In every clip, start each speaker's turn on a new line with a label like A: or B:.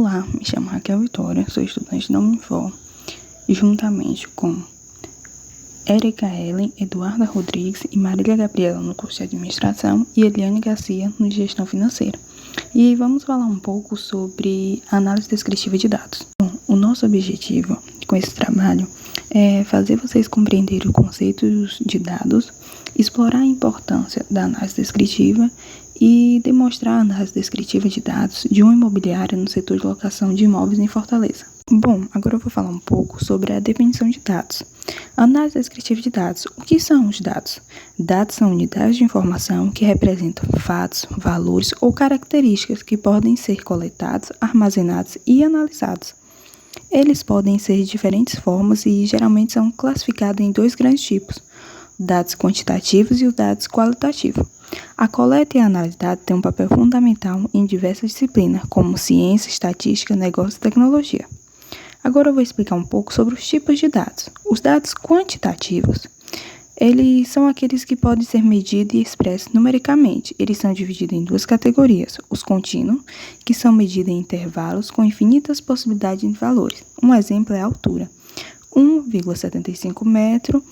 A: Olá, me chamo Raquel Vitória, sou estudante da Unifor, juntamente com Érica Ellen, Eduarda Rodrigues e Marília Gabriela no curso de Administração e Eliane Garcia no de Gestão Financeira. E vamos falar um pouco sobre análise descritiva de dados. Bom, o nosso objetivo com esse trabalho é fazer vocês compreenderem os conceitos de dados, explorar a importância da análise descritiva e demonstrar a análise descritiva de dados de uma imobiliária no setor de locação de imóveis em Fortaleza. Bom, agora eu vou falar um pouco sobre a definição de dados. Análise descritiva de dados. O que são os dados? Dados são unidades de informação que representam fatos, valores ou características que podem ser coletados, armazenados e analisados. Eles podem ser de diferentes formas e geralmente são classificados em dois grandes tipos: dados quantitativos e os dados qualitativos. A coleta e a análise de dados têm um papel fundamental em diversas disciplinas, como ciência, estatística, negócio e tecnologia. Agora eu vou explicar um pouco sobre os tipos de dados. Os dados quantitativos, eles são aqueles que podem ser medidos e expressos numericamente. Eles são divididos em duas categorias: os contínuos, que são medidos em intervalos com infinitas possibilidades de valores. Um exemplo é a altura: 1,75 metro,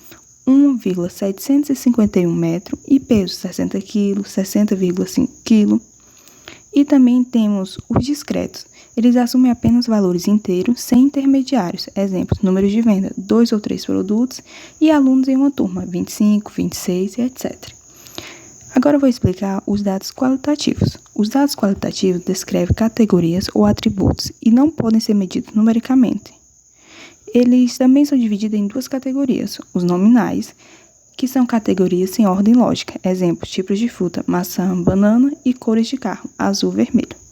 A: 1,751 metro e peso 60 kg, 60,5 kg. E também temos os discretos. Eles assumem apenas valores inteiros, sem intermediários. Exemplos: números de venda, 2 ou 3 produtos, e alunos em uma turma, 25, 26 e etc. Agora eu vou explicar os dados qualitativos. Os dados qualitativos descrevem categorias ou atributos e não podem ser medidos numericamente. Eles também são divididos em duas categorias: os nominais, que são categorias sem ordem lógica. Exemplos: tipos de fruta, maçã, banana, e cores de carro, azul, vermelho.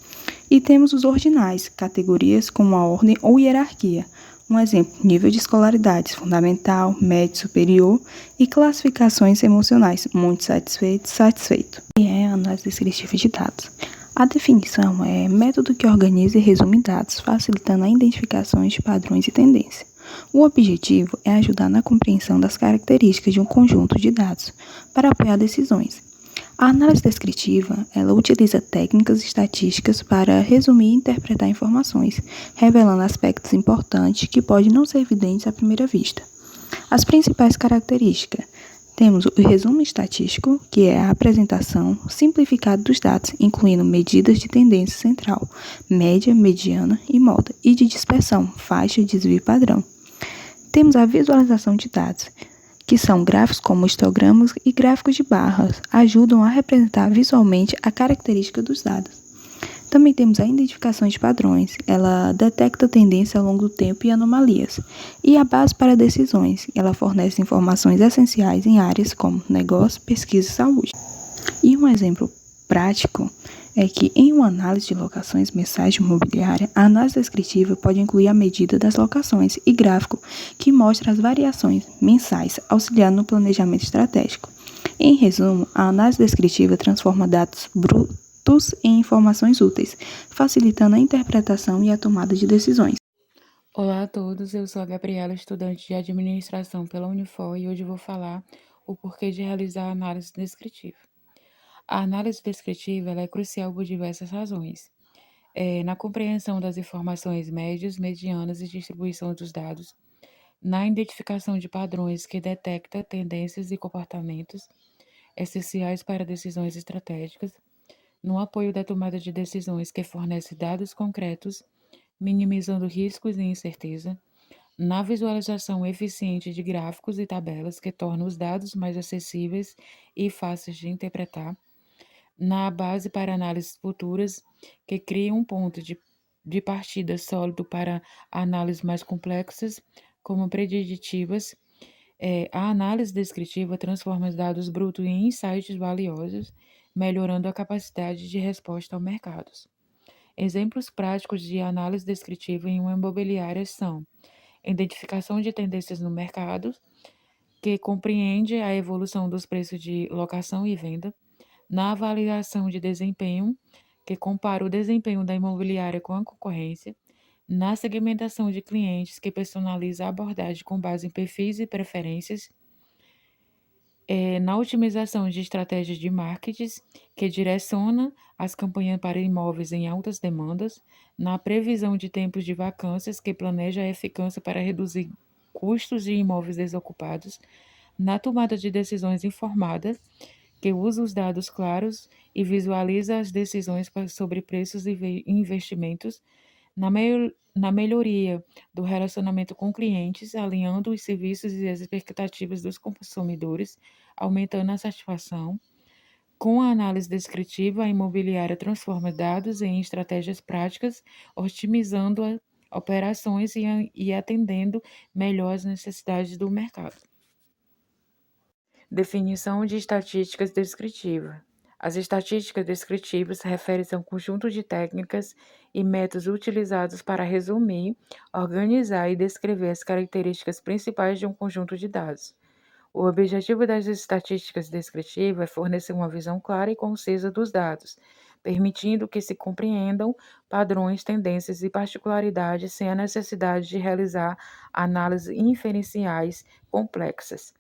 A: E temos os ordinais, categorias com uma ordem ou hierarquia. Um exemplo: nível de escolaridade, fundamental, médio, superior, e classificações emocionais, muito satisfeito, satisfeito. E é a análise descritiva de dados. A definição é método que organiza e resume dados, facilitando a identificação de padrões e tendências. O objetivo é ajudar na compreensão das características de um conjunto de dados para apoiar decisões. A análise descritiva, ela utiliza técnicas estatísticas para resumir e interpretar informações, revelando aspectos importantes que podem não ser evidentes à primeira vista. As principais características: temos o resumo estatístico, que é a apresentação simplificada dos dados, incluindo medidas de tendência central, média, mediana e moda, e de dispersão, faixa, desvio e padrão. Temos a visualização de dados, que são gráficos como histogramas e gráficos de barras, ajudam a representar visualmente a característica dos dados. Também temos a identificação de padrões, ela detecta tendência ao longo do tempo e anomalias. E a base para decisões, ela fornece informações essenciais em áreas como negócio, pesquisa e saúde. E um exemplo prático é que, em uma análise de locações mensais de imobiliária, a análise descritiva pode incluir a medida das locações e gráfico que mostra as variações mensais, auxiliando no planejamento estratégico. Em resumo, a análise descritiva transforma dados brutos em informações úteis, facilitando a interpretação e a tomada de decisões.
B: Olá a todos, eu sou a Gabriela, estudante de Administração pela Unifor, e hoje vou falar o porquê de realizar a análise descritiva. A análise descritiva ela é crucial por diversas razões. Na compreensão das informações médias, medianas e distribuição dos dados, na identificação de padrões que detecta tendências e comportamentos essenciais para decisões estratégicas, no apoio da tomada de decisões que fornece dados concretos, minimizando riscos e incerteza, na visualização eficiente de gráficos e tabelas que tornam os dados mais acessíveis e fáceis de interpretar, na base para análises futuras, que cria um ponto de partida sólido para análises mais complexas, como preditivas. A análise descritiva transforma os dados brutos em insights valiosos, melhorando a capacidade de resposta ao mercado. Exemplos práticos de análise descritiva em uma imobiliária são: identificação de tendências no mercado, que compreende a evolução dos preços de locação e venda; na avaliação de desempenho, que compara o desempenho da imobiliária com a concorrência; na segmentação de clientes, que personaliza a abordagem com base em perfis e preferências; na otimização de estratégias de marketing, que direciona as campanhas para imóveis em altas demandas, na previsão de tempos de vacâncias, que planeja a eficácia para reduzir custos de imóveis desocupados, na tomada de decisões informadas, que usa os dados claros e visualiza as decisões sobre preços e investimentos, na melhoria do relacionamento com clientes, alinhando os serviços e as expectativas dos consumidores, aumentando a satisfação. Com a análise descritiva, a imobiliária transforma dados em estratégias práticas, otimizando operações e atendendo melhor às necessidades do mercado. Definição de estatísticas descritivas. As estatísticas descritivas referem-se a um conjunto de técnicas e métodos utilizados para resumir, organizar e descrever as características principais de um conjunto de dados. O objetivo das estatísticas descritivas é fornecer uma visão clara e concisa dos dados, permitindo que se compreendam padrões, tendências e particularidades sem a necessidade de realizar análises inferenciais complexas.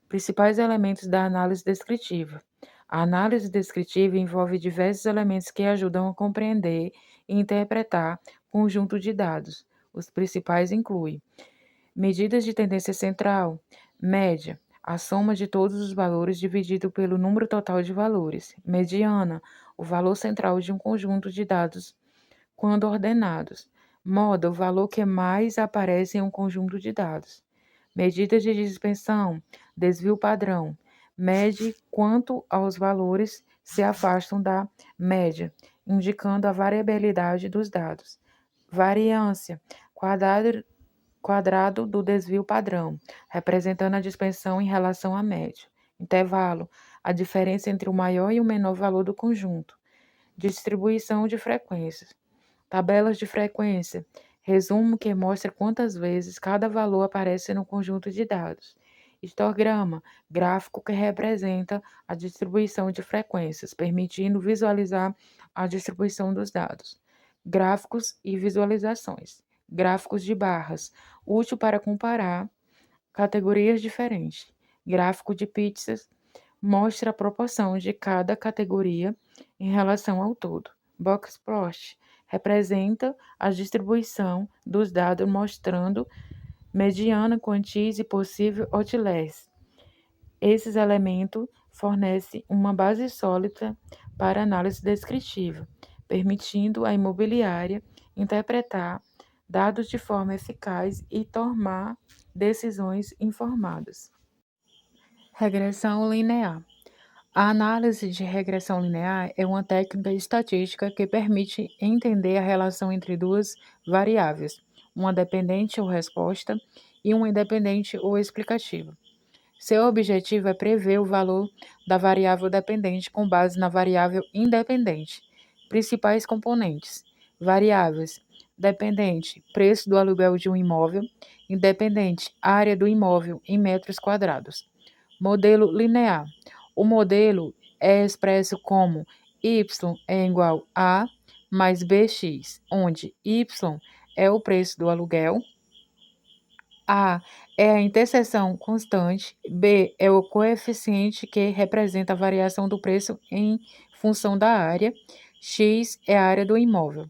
B: Principais elementos da análise descritiva. A análise descritiva envolve diversos elementos que ajudam a compreender e interpretar conjunto de dados. Os principais incluem medidas de tendência central, média, a soma de todos os valores dividido pelo número total de valores. Mediana, o valor central de um conjunto de dados quando ordenados. Moda, o valor que mais aparece em um conjunto de dados. Medidas de dispersão, desvio padrão, mede quanto aos valores se afastam da média, indicando a variabilidade dos dados. Variância, quadrado do desvio padrão, representando a dispersão em relação à média. Intervalo, a diferença entre o maior e o menor valor do conjunto. Distribuição de frequências. Tabelas de frequência, resumo que mostra quantas vezes cada valor aparece no conjunto de dados. Histograma, gráfico que representa a distribuição de frequências, permitindo visualizar a distribuição dos dados. Gráficos e visualizações. Gráficos de barras, útil para comparar categorias diferentes. Gráfico de pizzas, mostra a proporção de cada categoria em relação ao todo. Box plot representa a distribuição dos dados mostrando mediana, quantis e possível outliers. Esses elementos fornecem uma base sólida para análise descritiva, permitindo à imobiliária interpretar dados de forma eficaz e tomar decisões informadas. Regressão linear. A análise de regressão linear é uma técnica estatística que permite entender a relação entre duas variáveis, uma dependente ou resposta e uma independente ou explicativa. Seu objetivo é prever o valor da variável dependente com base na variável independente. Principais componentes: variáveis: dependente, preço do aluguel de um imóvel; independente, área do imóvel em metros quadrados. Modelo linear. O modelo é expresso como y é igual a mais bx, onde y é o preço do aluguel, a é a interseção constante, b é o coeficiente que representa a variação do preço em função da área, x é a área do imóvel.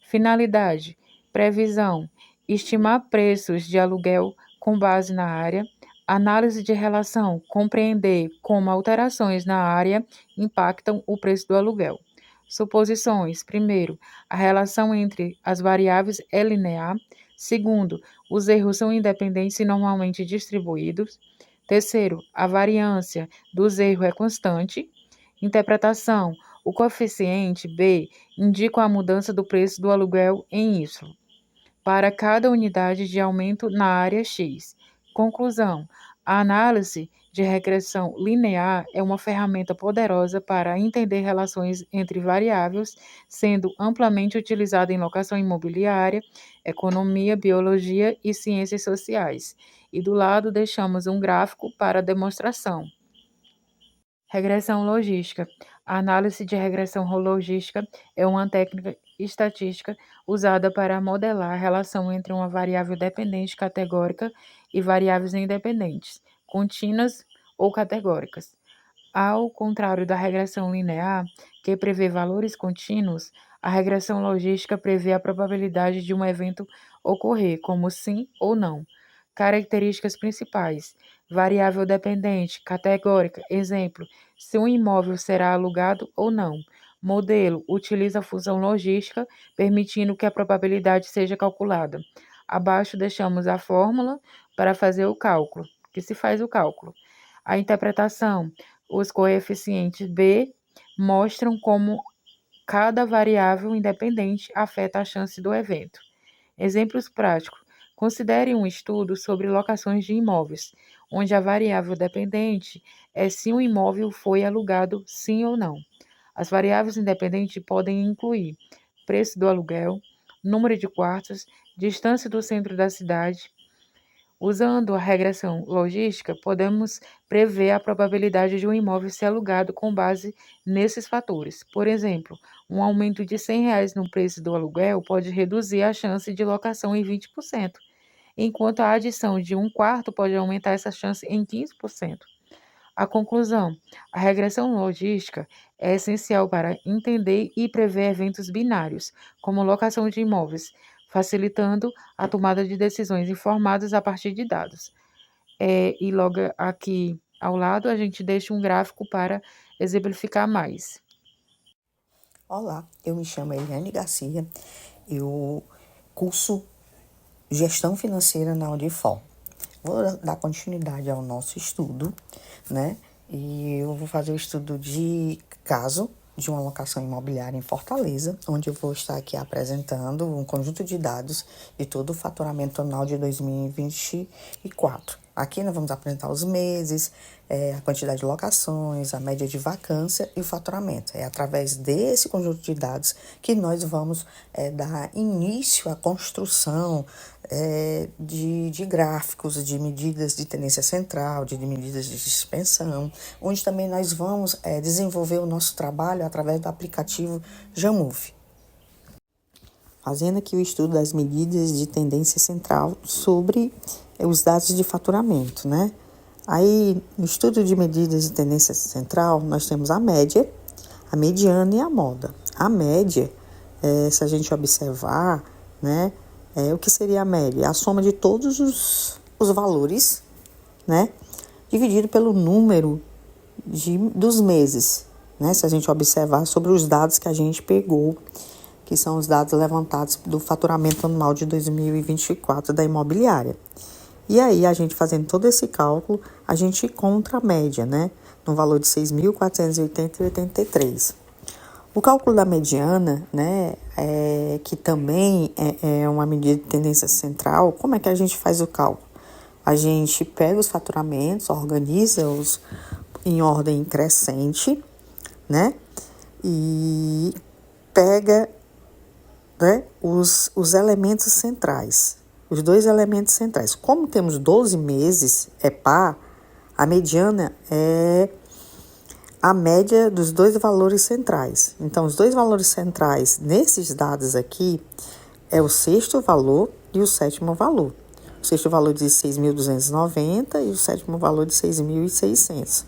B: Finalidade: previsão, estimar preços de aluguel com base na área. Análise de relação, compreender como alterações na área impactam o preço do aluguel. Suposições: primeiro, a relação entre as variáveis é linear. Segundo, os erros são independentes e normalmente distribuídos. Terceiro, a variância dos erros é constante. Interpretação: o coeficiente B indica a mudança do preço do aluguel em Y para cada unidade de aumento na área X. Conclusão: a análise de regressão linear é uma ferramenta poderosa para entender relações entre variáveis, sendo amplamente utilizada em locação imobiliária, economia, biologia e ciências sociais. E do lado deixamos um gráfico para demonstração. Regressão logística. A análise de regressão logística é uma técnica estatística usada para modelar a relação entre uma variável dependente categórica e variáveis independentes, contínuas ou categóricas. Ao contrário da regressão linear, que prevê valores contínuos, a regressão logística prevê a probabilidade de um evento ocorrer, como sim ou não. Características principais: variável dependente, categórica, exemplo, se um imóvel será alugado ou não. Modelo: utiliza a função logística, permitindo que a probabilidade seja calculada. Abaixo deixamos a fórmula para fazer o cálculo, que se faz o cálculo. A interpretação: os coeficientes B mostram como cada variável independente afeta a chance do evento. Exemplos práticos: considere um estudo sobre locações de imóveis, onde a variável dependente é se um imóvel foi alugado sim ou não. As variáveis independentes podem incluir preço do aluguel, número de quartos, distância do centro da cidade. Usando a regressão logística, podemos prever a probabilidade de um imóvel ser alugado com base nesses fatores. Por exemplo, um aumento de R$ 100 no preço do aluguel pode reduzir a chance de locação em 20%, enquanto a adição de um quarto pode aumentar essa chance em 15%. A conclusão: a regressão logística é essencial para entender e prever eventos binários, como locação de imóveis, facilitando a tomada de decisões informadas a partir de dados. E logo aqui ao lado a gente deixa um gráfico para exemplificar mais.
C: Olá, eu me chamo Eliane Garcia, eu curso Gestão Financeira na Unifor. Vou dar continuidade ao nosso estudo, né? E eu vou fazer o estudo de caso de uma locação imobiliária em Fortaleza, onde eu vou estar aqui apresentando um conjunto de dados de todo o faturamento anual de 2024. Aqui nós vamos apresentar os meses, a quantidade de locações, a média de vacância e o faturamento. É através desse conjunto de dados que nós vamos dar início à construção de gráficos, de medidas de tendência central, de medidas de dispersão, onde também nós vamos desenvolver o nosso trabalho através do aplicativo Jamove. Fazendo aqui o estudo das medidas de tendência central sobre os dados de faturamento, né? Aí, no estudo de medidas de tendência central, nós temos a média, a mediana e a moda. A média, se a gente observar, né? O que seria a média? É a soma de todos os valores, né? Dividido pelo número dos meses, né? Se a gente observar sobre os dados que a gente pegou, que são os dados levantados do faturamento anual de 2024 da imobiliária. E aí, a gente fazendo todo esse cálculo, a gente encontra a média, né? No valor de R$ 6.480,83. O cálculo da mediana, né, que também é uma medida de tendência central, como é que a gente faz o cálculo? A gente pega os faturamentos, organiza-os em ordem crescente, né, e pega, né, os elementos centrais, os dois elementos centrais. Como temos 12 meses, é par, a mediana é a média dos dois valores centrais. Então, os dois valores centrais nesses dados aqui é o sexto valor e o sétimo valor. O sexto valor de 6.290 e o sétimo valor de 6.600.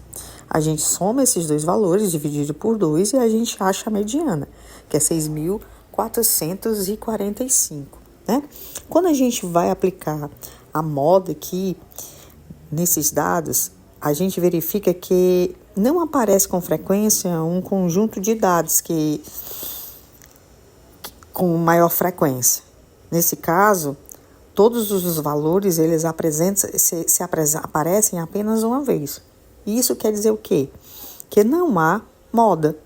C: A gente soma esses dois valores, dividido por 2, e a gente acha a mediana, que é 6.445, né? Quando a gente vai aplicar a moda aqui nesses dados, a gente verifica que não aparece com frequência um conjunto de dados com maior frequência. Nesse caso, todos os valores eles aparecem apenas uma vez. Isso quer dizer o quê? Que não há moda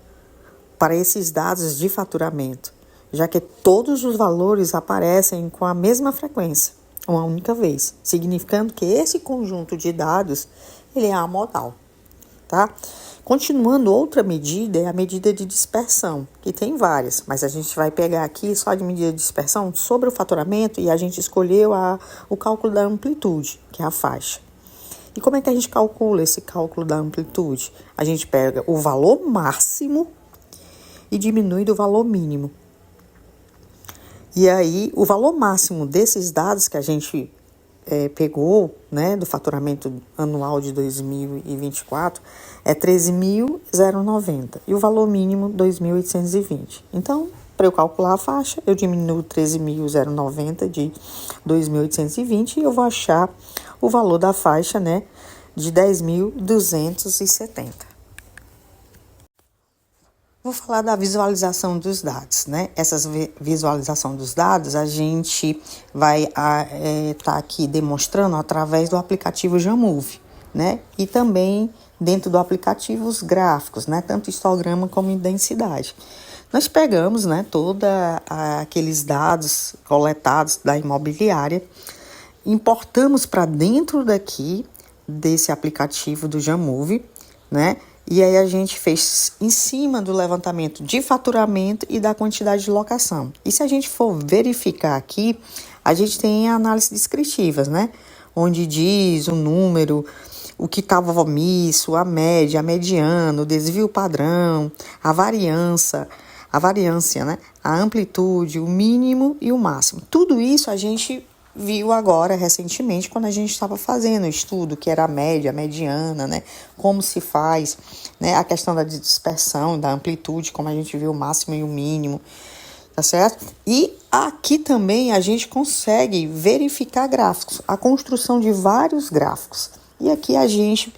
C: para esses dados de faturamento, já que todos os valores aparecem com a mesma frequência, uma única vez, significando que esse conjunto de dados ele é amodal. Tá? Continuando, outra medida é a medida de dispersão, que tem várias, mas a gente vai pegar aqui só de medida de dispersão sobre o faturamento e a gente escolheu o cálculo da amplitude, que é a faixa. E como é que a gente calcula esse cálculo da amplitude? A gente pega o valor máximo e diminui do valor mínimo. E aí, o valor máximo desses dados que a gente pegou, né, do faturamento anual de 2024 é 13.090 e o valor mínimo 2.820. Então, para eu calcular a faixa, eu diminuo 13.090 de 2.820 e eu vou achar o valor da faixa, né, de 10.270. Vou falar da visualização dos dados, né? Essa visualização dos dados a gente vai tá aqui demonstrando através do aplicativo Jamove, né? E também dentro do aplicativo os gráficos, né? Tanto histograma como densidade. Nós pegamos, né, aqueles dados coletados da imobiliária, importamos para dentro desse aplicativo do Jamove, né? E aí a gente fez em cima do levantamento de faturamento e da quantidade de locação. E se a gente for verificar aqui, a gente tem análise descritivas, né? Onde diz o número, o que estava omisso, a média, a mediana, o desvio padrão, a variância, né? A amplitude, o mínimo e o máximo. Tudo isso a gente viu agora recentemente quando a gente estava fazendo o estudo, que era a média, a mediana, né? Como se faz, né? A questão da dispersão, da amplitude, como a gente viu o máximo e o mínimo, tá certo? E aqui também a gente consegue verificar gráficos, a construção de vários gráficos. E aqui a gente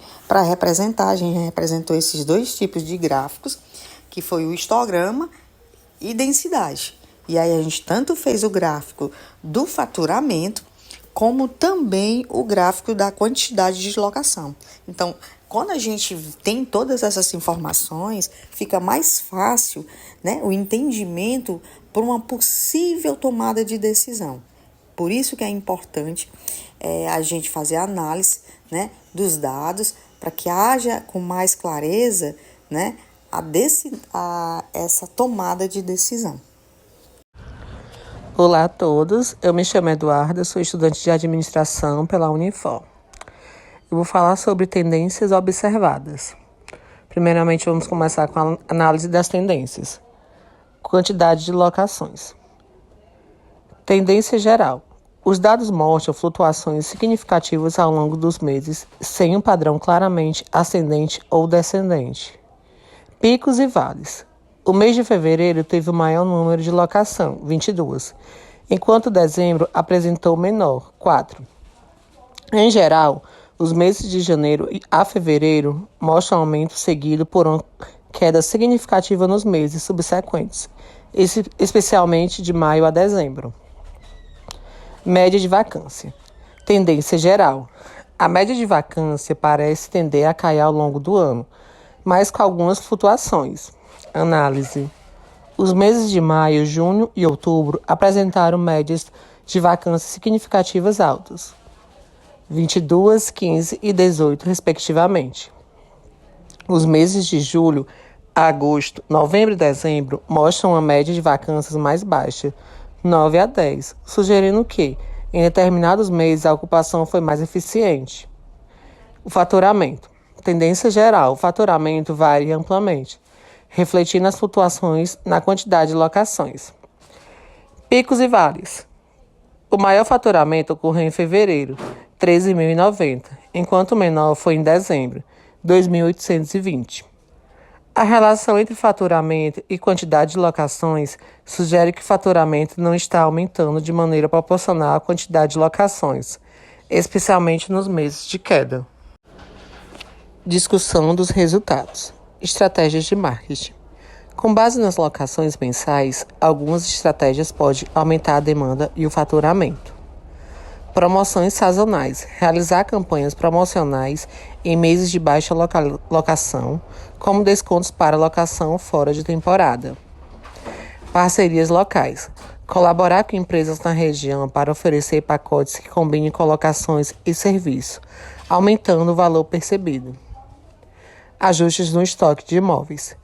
C: representou esses dois tipos de gráficos, que foi o histograma e densidade. E aí a gente tanto fez o gráfico do faturamento, como também o gráfico da quantidade de locação. Então, quando a gente tem todas essas informações, fica mais fácil, né, o entendimento para uma possível tomada de decisão. Por isso que é importante a gente fazer a análise, né, dos dados, para que haja com mais clareza, né, essa tomada de decisão.
D: Olá a todos, eu me chamo Eduarda, sou estudante de administração pela Unifor. Eu vou falar sobre tendências observadas. Primeiramente, vamos começar com a análise das tendências. Quantidade de locações. Tendência geral. Os dados mostram flutuações significativas ao longo dos meses, sem um padrão claramente ascendente ou descendente. Picos e vales. O mês de fevereiro teve o maior número de locação, 22, enquanto dezembro apresentou menor, 4. Em geral, os meses de janeiro a fevereiro mostram aumento seguido por uma queda significativa nos meses subsequentes, especialmente de maio a dezembro. Média de vacância. Tendência geral. A média de vacância parece tender a cair ao longo do ano, mas com algumas flutuações. Análise. Os meses de maio, junho e outubro apresentaram médias de vacância significativas altas, 22, 15 e 18, respectivamente. Os meses de julho, agosto, novembro e dezembro mostram uma média de vacâncias mais baixa, 9 a 10, sugerindo que, em determinados meses, a ocupação foi mais eficiente. O faturamento. Tendência geral, o faturamento varia amplamente, refletindo as flutuações na quantidade de locações. Picos e vales. O maior faturamento ocorreu em fevereiro, 13.090, enquanto o menor foi em dezembro, 2.820. A relação entre faturamento e quantidade de locações sugere que o faturamento não está aumentando de maneira proporcional à quantidade de locações, especialmente nos meses de queda. Discussão dos resultados. Estratégias de marketing. Com base nas locações mensais, algumas estratégias podem aumentar a demanda e o faturamento. Promoções sazonais. Realizar campanhas promocionais em meses de baixa locação, como descontos para locação fora de temporada. Parcerias locais. Colaborar com empresas na região para oferecer pacotes que combinem colocações e serviços, aumentando o valor percebido. Ajustes no estoque de imóveis.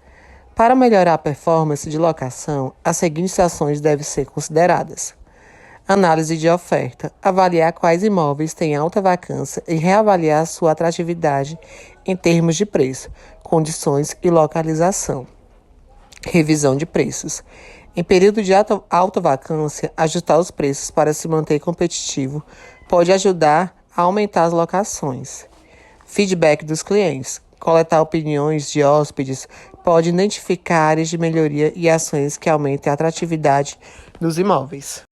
D: Para melhorar a performance de locação, as seguintes ações devem ser consideradas. Análise de oferta. Avaliar quais imóveis têm alta vacância e reavaliar sua atratividade em termos de preço, condições e localização. Revisão de preços. Em período de alta vacância, ajustar os preços para se manter competitivo pode ajudar a aumentar as locações. Feedback dos clientes. Coletar opiniões de hóspedes pode identificar áreas de melhoria e ações que aumentem a atratividade dos imóveis.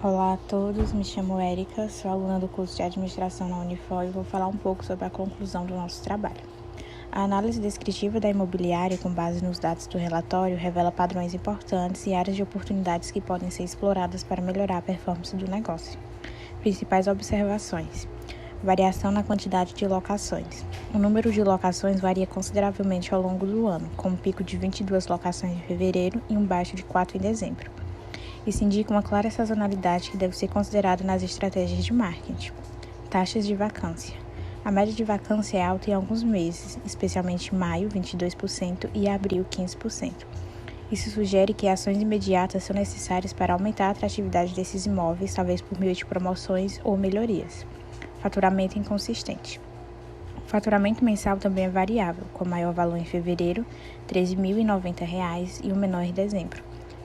E: Olá a todos, me chamo Érica, sou aluna do curso de Administração na Unifor e vou falar um pouco sobre a conclusão do nosso trabalho. A análise descritiva da imobiliária, com base nos dados do relatório, revela padrões importantes e áreas de oportunidades que podem ser exploradas para melhorar a performance do negócio. Principais observações: variação na quantidade de locações. O número de locações varia consideravelmente ao longo do ano, com um pico de 22 locações em fevereiro e um baixo de 4 em dezembro. Isso indica uma clara sazonalidade que deve ser considerada nas estratégias de marketing. Taxas de vacância. A média de vacância é alta em alguns meses, especialmente maio, 22%, e abril, 15%. Isso sugere que ações imediatas são necessárias para aumentar a atratividade desses imóveis, talvez por meio de promoções ou melhorias. Faturamento inconsistente. O faturamento mensal também é variável, com maior valor em fevereiro, R$ 13.090, e o menor em dezembro,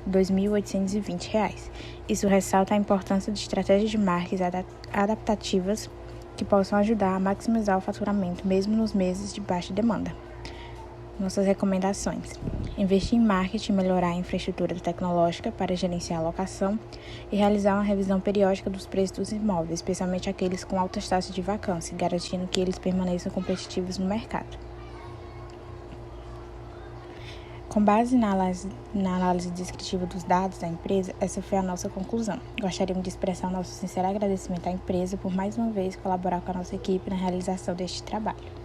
E: R$ 2.820. Isso ressalta a importância de estratégias de marketing adaptativas que possam ajudar a maximizar o faturamento mesmo nos meses de baixa demanda. Nossas recomendações: investir em marketing e melhorar a infraestrutura tecnológica para gerenciar a locação e realizar uma revisão periódica dos preços dos imóveis, especialmente aqueles com altas taxas de vacância, garantindo que eles permaneçam competitivos no mercado. Com base na análise descritiva dos dados da empresa, essa foi a nossa conclusão. Gostaríamos de expressar nosso sincero agradecimento à empresa por mais uma vez colaborar com a nossa equipe na realização deste trabalho.